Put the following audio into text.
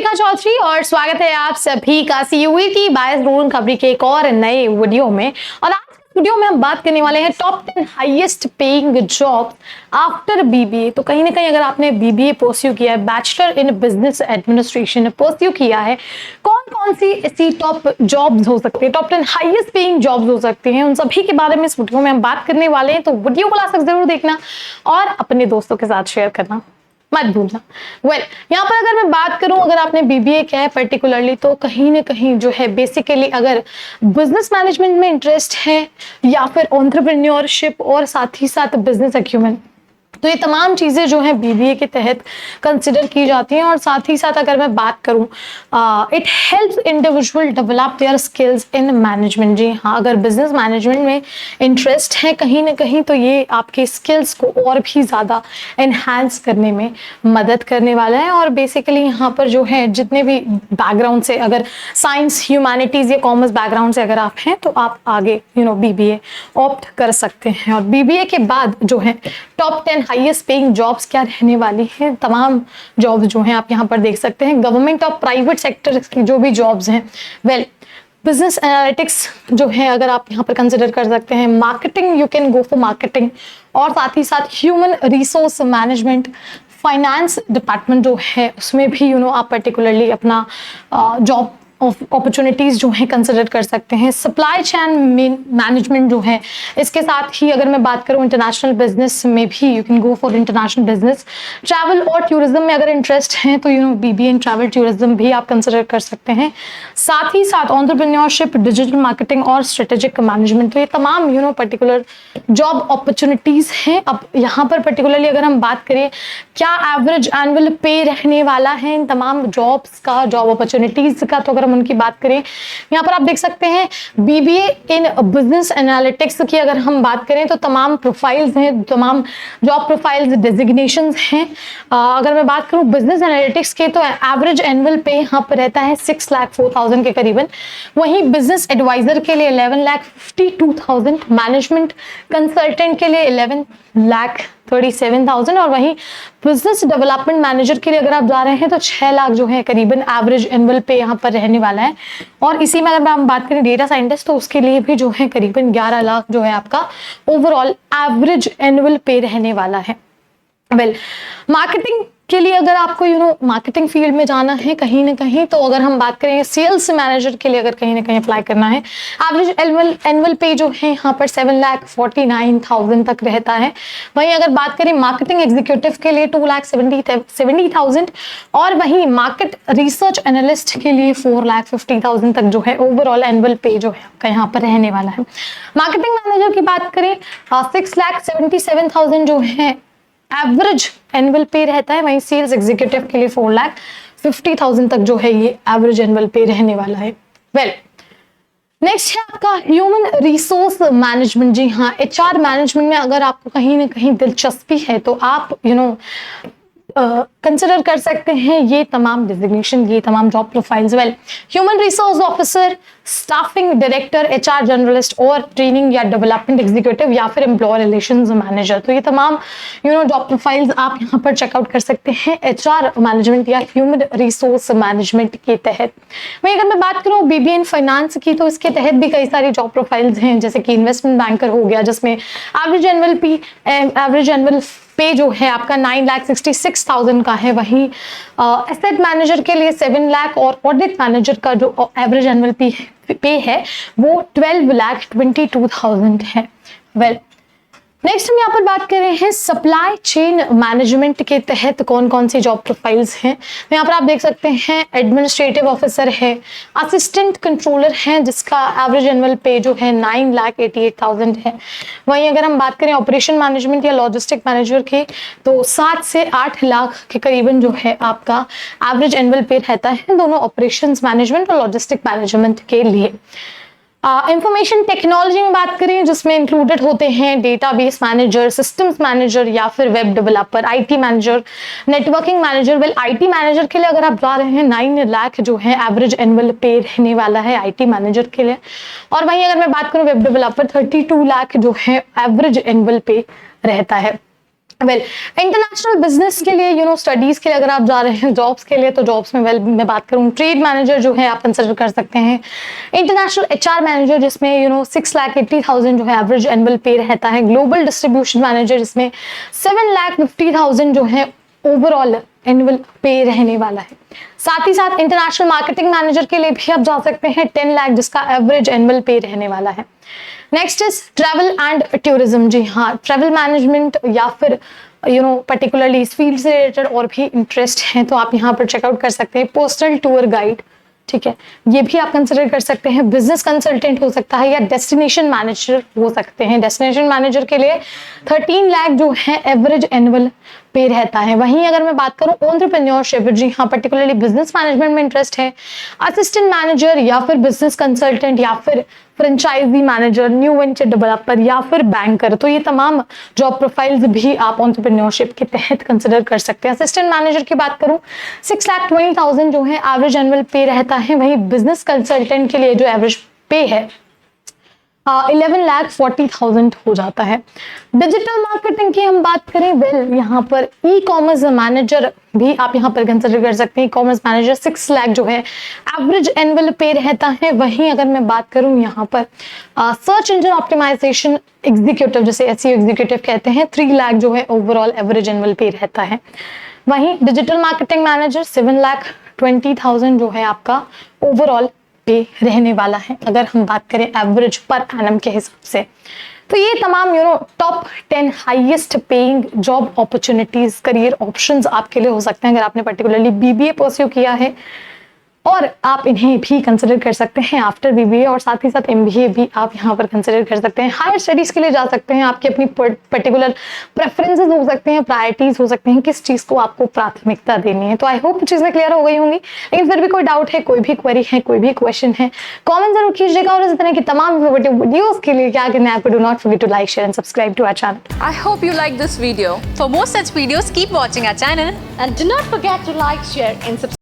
रेखा चौधरी और स्वागत है आप सभी का सीयूईटी बायस रूल खबरी के एक और नए वीडियो में। और आज के वीडियो में हम बात करने वाले हैं top 10 highest paying job after BBA. तो कहीं ना कहीं अगर आपने बीबीए परस्यू किया है, bachelor in business administration pursue किया है, कौन कौन सी ऐसी टॉप जॉब्स हो सकती है, टॉप 10 हाईएस्ट पेइंग जॉब्स हो सकती हैं, उन सभी के बारे में इस वीडियो में हम बात करने वाले हैं। तो वीडियो को लास्ट तक जरूर देखना और अपने दोस्तों के साथ शेयर करना मत भूलना। यहाँ पर अगर मैं बात करूं, अगर आपने बीबीए किया है पर्टिकुलरली, तो कहीं ना कहीं जो है बेसिकली अगर बिजनेस मैनेजमेंट में इंटरेस्ट है या फिर एंटरप्रेन्योरशिप और साथ ही साथ बिजनेस एक्यूमेन, तो ये तमाम चीजें जो है बीबीए के तहत कंसिडर की जाती हैं। और साथ ही साथ अगर मैं बात करूं, it helps individual develop their skills in management. जी हाँ, अगर बिजनेस मैनेजमेंट में इंटरेस्ट है कहीं ना कहीं, तो ये आपके स्किल्स को और भी ज़्यादा एनहांस करने में मदद करने वाला है। और बेसिकली यहाँ पर जो है जितने भी बैकग्राउंड से, अगर साइंस, ह्यूमैनिटीज़ या कॉमर्स बैकग्राउंड से अगर आप हैं, तो आप आगे बीबीए ऑप्ट कर सकते हैं। और बीबीए के बाद जो है टॉप 10 हाईएस्ट पेइंग जॉब्स क्या रहने वाली हैं, तमाम जॉब्स जो हैं आप यहाँ पर देख सकते हैं। गवर्नमेंट और प्राइवेट सेक्टर की जो भी जॉब्स हैं, बिजनेस एनालिटिक्स जो है अगर आप यहाँ पर कंसिडर कर सकते हैं। Marketing, you can go for marketing. और साथ ही साथ human resource management, finance department जो है उसमें भी आप पर्टिकुलरली अपना जॉब अपॉर्चुनिटीज जो है कंसिडर कर सकते हैं। सप्लाई चेन मैनेजमेंट जो है, इसके साथ ही अगर मैं बात करूं इंटरनेशनल बिजनेस में भी you can go for international business. Travel और टूरिज्म में अगर इंटरेस्ट है तो बीबीए इन ट्रैवल टूरिज्म भी आप कंसिडर कर सकते हैं। साथ ही साथ एंटरप्रेन्योरशिप, डिजिटल मार्केटिंग और स्ट्रेटेजिक मैनेजमेंट, तो ये तमाम पर्टिकुलर जॉब अपॉर्चुनिटीज हैं। अब यहाँ पर पर्टिकुलरली अगर हम बात करें क्या एवरेज एनुअल पे रहने वाला है इन तमाम जॉब्स का, जॉब अपॉर्चुनिटीज का, तो अगर उनकी बात करें यहाँ पर आप देख सकते हैं बीबीए इन बिजनेस एनालिटिक्स की अगर हम बात करें तो तमाम प्रोफाइल्स हैं, तमाम जॉब प्रोफाइल्स, डेजिग्नेशंस हैं। अगर मैं बात करूं बिजनेस एनालिटिक्स के, तो एवरेज एनुअल पे यहाँ पर रहता है 6,04,000 के करीबन। वहीं बिजनेस एडवाइजर के लिए 11,52,000, मैनेजमेंट कंसल्टेंट के लिए 11,37,000 और वहीं बिजनेस डेवलपमेंट मैनेजर के लिए अगर आप जा रहे हैं तो 6 लाख जो है करीबन एवरेज एनुअल पे यहाँ पर रहने वाला है। और इसी में अगर हम बात करें डेटा साइंटिस्ट, तो उसके लिए भी जो है करीबन 11 लाख जो है आपका ओवरऑल एवरेज एनुअल पे रहने वाला है। मार्केटिंग के लिए अगर आपको मार्केटिंग फील्ड में जाना है कहीं ना कहीं, तो अगर हम बात करें सेल्स मैनेजर के लिए अगर कहीं ना कहीं अप्लाई करना है, एवरेज एनुअल पे जो है यहाँ पर 7,49,000 तक रहता है। वहीं अगर बात करें मार्केटिंग एग्जीक्यूटिव के लिए 2,70,000 और वहीं मार्केट रिसर्च एनालिस्ट के लिए 4,50,000 तक जो है ओवरऑल एनुअल पे जो है आपका यहाँ पर रहने वाला है। मार्केटिंग मैनेजर की बात करें 6,77,000 जो है एवरेज एनुअल पे रहता है। वहीं सेल्स एग्जीक्यूटिव के लिए 4,50,000 तक जो है ये एवरेज एनुअल पे रहने वाला है। नेक्स्ट है आपका ह्यूमन रिसोर्स मैनेजमेंट। जी हाँ, एचआर मैनेजमेंट में अगर आपको कहीं ना कहीं दिलचस्पी है तो आप कंसिडर कर सकते हैं ये तमाम डिजिग्नेशन, ये तमाम job profiles. Human resource officer, staffing director, HR generalist और ट्रेनिंग या डेवलपमेंट एग्जीक्यूटिव या फिर एम्प्लॉय रिलेशंस मैनेजर, तो ये तमाम जॉब प्रोफाइल्स आप यहाँ पर चेकआउट कर सकते हैं एचआर मैनेजमेंट या ह्यूमन रिसोर्स मैनेजमेंट के तहत। वहीं अगर मैं बात करूँ बीबीए इन फाइनेंस की, तो इसके तहत भी कई सारी जॉब प्रोफाइल्स हैं, जैसे कि इन्वेस्टमेंट बैंकर हो गया जिसमें एवरेज एनुअल पे जो है आपका 9,66,000 का है। वहीं एसेट मैनेजर के लिए 7 लाख और ऑडिट मैनेजर का जो एवरेज एनुअल पे है वो 12,22,000 है। नेक्स्ट हम यहाँ पर बात कर रहे हैं सप्लाई चेन मैनेजमेंट के तहत कौन कौन सी जॉब प्रोफाइल्स हैं। तो यहाँ पर आप देख सकते हैं एडमिनिस्ट्रेटिव ऑफिसर है, असिस्टेंट कंट्रोलर है जिसका एवरेज एनुअल पे जो है 9,88,000 है। वहीं अगर हम बात करें ऑपरेशन मैनेजमेंट या लॉजिस्टिक मैनेजर के, तो 7 से 8 लाख के करीबन जो है आपका एवरेज एनुअल पे रहता है दोनों ऑपरेशन मैनेजमेंट और लॉजिस्टिक मैनेजमेंट के लिए। इंफॉर्मेशन टेक्नोलॉजी में बात करें जिसमें इंक्लूडेड होते हैं डेटाबेस मैनेजर, सिस्टम्स मैनेजर या फिर web developer, IT manager, networking manager. IT manager के लिए अगर आप जा रहे हैं 9 लाख जो है एवरेज एनुअल पे रहने वाला है आईटी मैनेजर के लिए। और वहीं अगर मैं बात करूं वेब डेवलपर 32 लाख जो है एवरेज एनुअल पे रहता है। वेल इंटरनेशनल बिजनेस के लिए स्टडीज के लिए अगर आप जा रहे हैं जॉब्स के लिए, तो जॉब्स में मैं बात करूँ ट्रेड मैनेजर जो है आप कंसिडर कर सकते हैं। इंटरनेशनल एचआर मैनेजर जिसमें 6,80,000 जो है एवरेज एनुअल पे रहता है। ग्लोबल डिस्ट्रीब्यूशन मैनेजर जिसमें 7,50,000 जो है ओवरऑल एनुअल पे रहने वाला है। साथ ही साथ इंटरनेशनल मार्केटिंग मैनेजर के लिए भी आप जा सकते हैं 10 लाख जिसका एवरेज एनुअल पे रहने वाला है। Next is travel and tourism. जी हाँ, ट्रैवल मैनेजमेंट या फिर पर्टिकुलरली इस फील्ड से रिलेटेड और भी इंटरेस्ट है तो आप यहाँ पर चेकआउट कर सकते हैं। पर्सनल टूर गाइड, ठीक है, ये भी आप कंसिडर कर सकते हैं। बिजनेस कंसल्टेंट हो सकता है या डेस्टिनेशन मैनेजर हो सकते हैं। डेस्टिनेशन मैनेजर के लिए 13 लाख जो है एवरेज एनुअल पे रहता है। वहीं अगर मैं बात करूं एंटरप्रेन्योरशिप, जी हाँ, पर्टिकुलरली बिजनेस मैनेजमेंट में इंटरेस्ट है, असिस्टेंट मैनेजर या फिर बिजनेस कंसल्टेंट या फिर franchisee manager, new venture developer या फिर बैंकर, तो ये तमाम जॉब प्रोफाइल्स भी आप एंटरप्रेन्योरशिप के तहत कंसिडर कर सकते हैं। असिस्टेंट मैनेजर की बात करूं 6,20,000 जो है एवरेज एनुअल पे रहता है। वहीं बिजनेस कंसल्टेंट के लिए जो एवरेज पे है 11,40,000 हो जाता है। डिजिटल मार्केटिंग की हम बात करें, वेल यहाँ पर ई कॉमर्स मैनेजर भी आप यहाँ पर कंसिडर कर सकते हैं। ई कॉमर्स मैनेजर 6 लाख जो है एवरेज एनुअल पे रहता है। वहीं अगर मैं बात करूँ यहाँ पर सर्च इंजन ऑप्टिमाइजेशन एग्जीक्यूटिव, जैसे एसईओ एग्जीक्यूटिव कहते हैं, 3 लाख जो है ओवरऑल एवरेज एनुअल पे रहता है। वहीं डिजिटल मार्केटिंग मैनेजर 7,20,000 जो है आपका ओवरऑल पे रहने वाला है अगर हम बात करें एवरेज पर एनम के हिसाब से। तो ये तमाम top 10 highest paying job opportunities, career options आपके लिए हो सकते हैं अगर आपने पर्टिकुलरली बीबीए परस्यू किया है, और आप इन्हें भी कंसिडर कर सकते हैं आफ्टर बीबीए, और साथ ही साथ एमबीए भी आप यहाँ पर कंसिडर कर सकते हैं। हायर स्टडीज के लिए जा सकते हैं, आपकी अपनी पर्टिकुलर प्रेफरेंसेस हो सकते हैं, प्रायोरिटीज हो सकते हैं, किस चीज को आपको प्राथमिकता देनी है। तो आई होप चीजें क्लियर हो गई होंगी, लेकिन फिर भी कोई डाउट है, कोई भी क्वेरी है, कोई भी क्वेश्चन है, कॉमेंट जरूर कीजिएगा। और इस तरह की तमाम इन्फॉर्मेटिव वीडियोस के लिए क्या करना है आपको, do not forget to like, share and subscribe to our channel. I hope you like this video. For more such videos, keep watching our channel. And do not forget to like, share and subscribe.